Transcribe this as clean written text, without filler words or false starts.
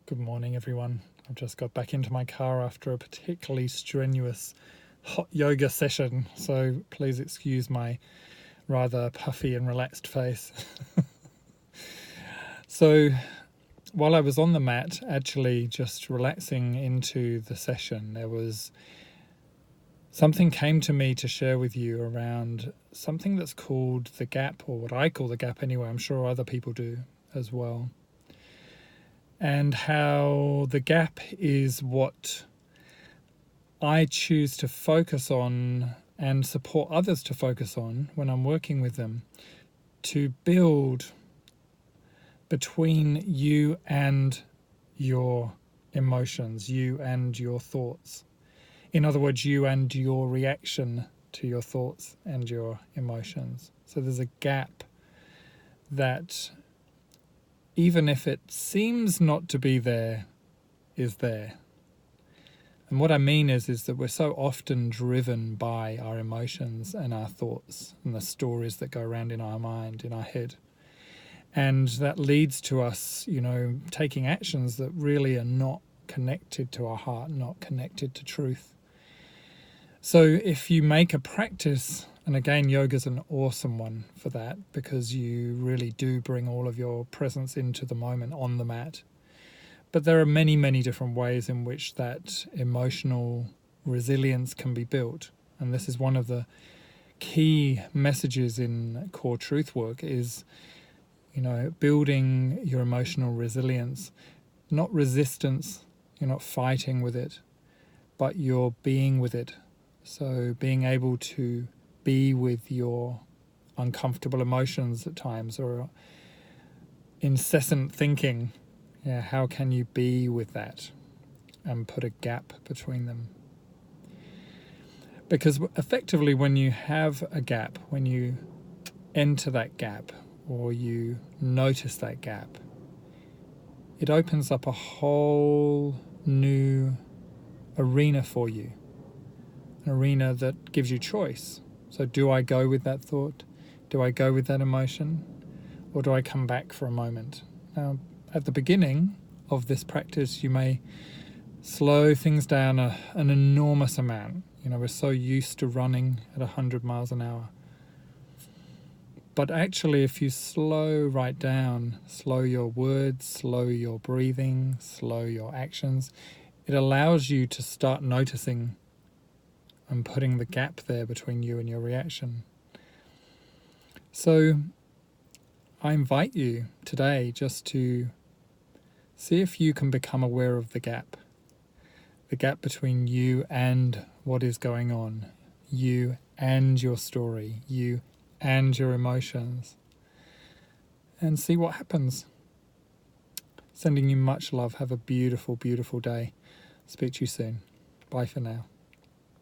Good morning, everyone. I've just got back into my car after a particularly strenuous hot yoga session, so please excuse my rather puffy and relaxed face. So while I was on the mat, actually just relaxing into the session, there was something came to me to share with you around something that's called the gap, or what I call the gap anyway. I'm sure other people do as well. And how the gap is what I choose to focus on and support others to focus on when I'm working with them, to build between you and your emotions, you and your thoughts. In other words, you and your reaction to your thoughts and your emotions. So there's a gap that, even if it seems not to be there, is there. And what I mean is that we're so often driven by our emotions and our thoughts and the stories that go around in our mind, in our head. And that leads to us, taking actions that really are not connected to our heart, not connected to truth. So if you make a practice, and again, yoga's an awesome one for that, because you really do bring all of your presence into the moment on the mat. But there are many, many different ways in which that emotional resilience can be built. And this is one of the key messages in CoreTruth work is, building your emotional resilience, not resistance. You're not fighting with it, but you're being with it. So being able to be with your uncomfortable emotions at times, or incessant thinking. Yeah, how can you be with that and put a gap between them? Because effectively, when you have a gap, when you enter that gap or you notice that gap, it opens up a whole new arena for you, an arena that gives you choice. So do I go with that thought? Do I go with that emotion? Or do I come back for a moment? Now, at the beginning of this practice, you may slow things down an enormous amount. We're so used to running at 100 miles an hour. But actually, if you slow right down, slow your words, slow your breathing, slow your actions, it allows you to start noticing and putting the gap there between you and your reaction. So I invite you today just to see if you can become aware of the gap between you and what is going on, you and your story, you and your emotions, and see what happens. Sending you much love. Have a beautiful, beautiful day. Speak to you soon. Bye for now.